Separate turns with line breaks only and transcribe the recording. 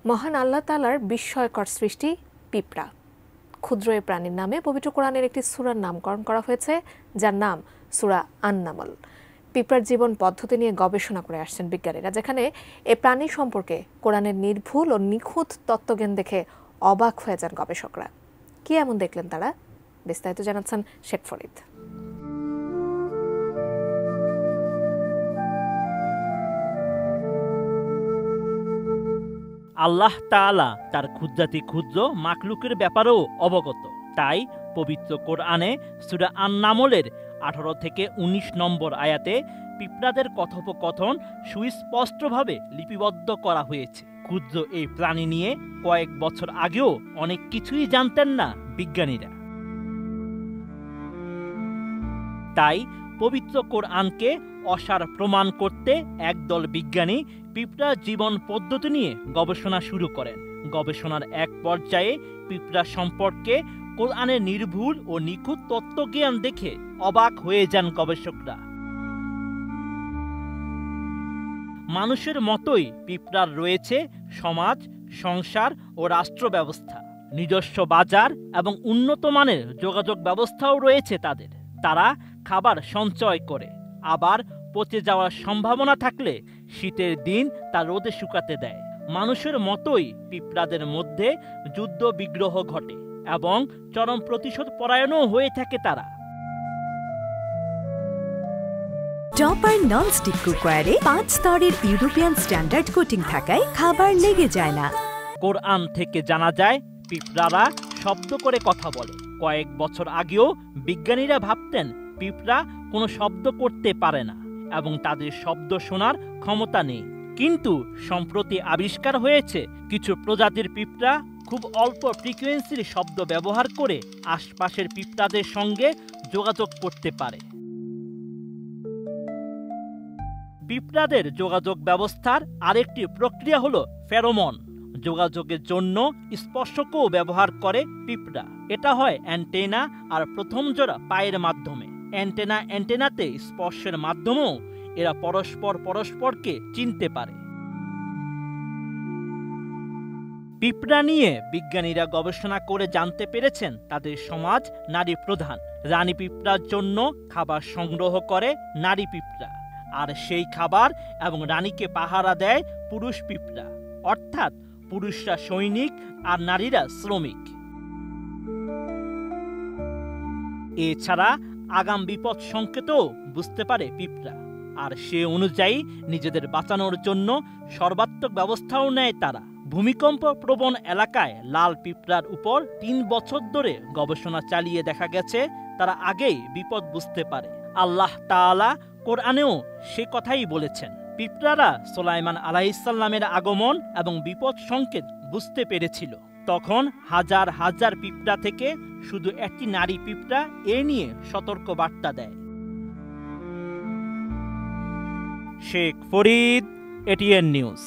মহান আল্লাহ তাআলার বিস্ময়কর সৃষ্টি পিঁপড়া। ক্ষুদ্র এ প্রাণীর নামে পবিত্র কোরআনের একটি সূরার নামকরণ করা হয়েছে, যার নাম সূরা আন-নামল। পিঁপড়ার জীবন পদ্ধতি নিয়ে গবেষণা করে আসছেন বিজ্ঞানীরা, যেখানে এ প্রাণী সম্পর্কে কোরআনের নির্ভুল ও নিখুঁত তত্ত্বজ্ঞান দেখে অবাক হয়ে যান গবেষকরা। কি এমন দেখলেন তারা? বিস্তারিত জানাচ্ছেন শেখ ফরিদ।
আল্লাহ তাআলা তার ক্ষুদ্রাতি ক্ষুদ্র মাখলুকের ব্যাপারেও অবগত। তাই পবিত্র কোরআনে সূরা আন-নামলের 18 থেকে 19 নম্বর আয়াতে পিঁপড়াদের কথোপকথন সুস্পষ্টভাবে লিপিবদ্ধ করা হয়েছে। ক্ষুদ্র এই প্রাণী নিয়ে কয়েক বছর আগেও অনেক কিছুই জানতেন না বিজ্ঞানীরা। তাই পবিত্র কোরআনকে অসার প্রমাণ করতে একদল বিজ্ঞানী পিঁপড়ার জীবন পদ্ধতি নিয়ে গবেষণা শুরু করেন। গবেষণার এক পর্যায়ে পিঁপড়া সম্পর্কে কোরআনের নির্ভুল ও নিখুঁত তত্ত্বজ্ঞান দেখে অবাক হয়ে যান গবেষকরা। মানুষের মতোই পিঁপড়ার রয়েছে সমাজ, সংসার ও রাষ্ট্র ব্যবস্থা, নিজস্ব বাজার এবং উন্নত মানের যোগাযোগ ব্যবস্থাও রয়েছে তাদের। তারা খাবার সঞ্চয় করে, আবার পচে যাওয়ার সম্ভাবনা থাকলে শীতের দিন তা রোদে শুকাতে দেয়। মানুষের মতোই পিঁপড়াদের মধ্যে যুদ্ধ বিগ্রহ ঘটে এবং চরম প্রতিশোধ পরায়ণও হয়ে থাকে তারা।
টপার ননস্টিক কুকওয়্যারে 5 স্তরের ইউরোপিয়ান স্ট্যান্ডার্ড কোটিং থাকায় খাবার লেগে যায় না।
কোরআন থেকে জানা যায় পিঁপড়ারা শব্দ করে কথা বলে। কয়েক বছর আগেও বিজ্ঞানীরা ভাবতেন পিঁপড়া কোনো শব্দ করতে পারে না এবং তাদের শব্দ শোনার ক্ষমতা নেই। কিন্তু সম্প্রতি আবিষ্কার হয়েছে কিছু প্রজাতির পিঁপড়া খুব অল্প ফ্রিকোয়েন্সির শব্দ ব্যবহার করে আশপাশের পিঁপড়াদের সঙ্গে যোগাযোগ করতে পারে। পিঁপড়াদের যোগাযোগ ব্যবস্থার আরেকটি প্রক্রিয়া হলো ফেরোমন। যোগাযোগের জন্য স্পর্শকও ব্যবহার করে পিঁপড়া। এটা হয় অ্যান্টেনা আর প্রথম জোড়া পায়ের মাধ্যমে। অ্যান্টেনাতে স্পর্শের মাধ্যমেও এরা পরস্পরকে চিনতে পারে। পিঁপড়া নিয়ে বিজ্ঞানীরা গবেষণা করে জানতে পেরেছেন তাদের সমাজ নারী প্রধান। রানী পিঁপড়ার জন্য খাবার সংগ্রহ করে নারী পিঁপড়া, আর সেই খাবার এবং রানীকে পাহারা দেয় পুরুষ পিঁপড়া। অর্থাৎ পুরুষরা সৈনিক আর নারীরা শ্রমিক। এছাড়া আগাম বিপদ সংকেতও বুঝতে পারে পিঁপড়া, আর সে অনুযায়ী নিজেদের বাঁচানোর জন্য সর্বাত্মক ব্যবস্থাও নেয় তারা। ভূমিকম্প প্রবণ এলাকায় লাল পিঁপড়ার উপর 3 বছর ধরে গবেষণা চালিয়ে দেখা গেছে তারা আগেই বিপদ বুঝতে পারে। আল্লাহ তাআলা কোরআনেও সে কথাই বলেছেন। পিঁপড়ারা সুলাইমান আলাইহিসসালামের আগমন এবং বিপদ সংকেত বুঝতে পেরেছিল। তখন হাজার হাজার পিঁপড়া থেকে শুধু একটি নারী পিঁপড়া এ নিয়ে সতর্ক বার্তা দেয়। Sheikh Farid, ATN news.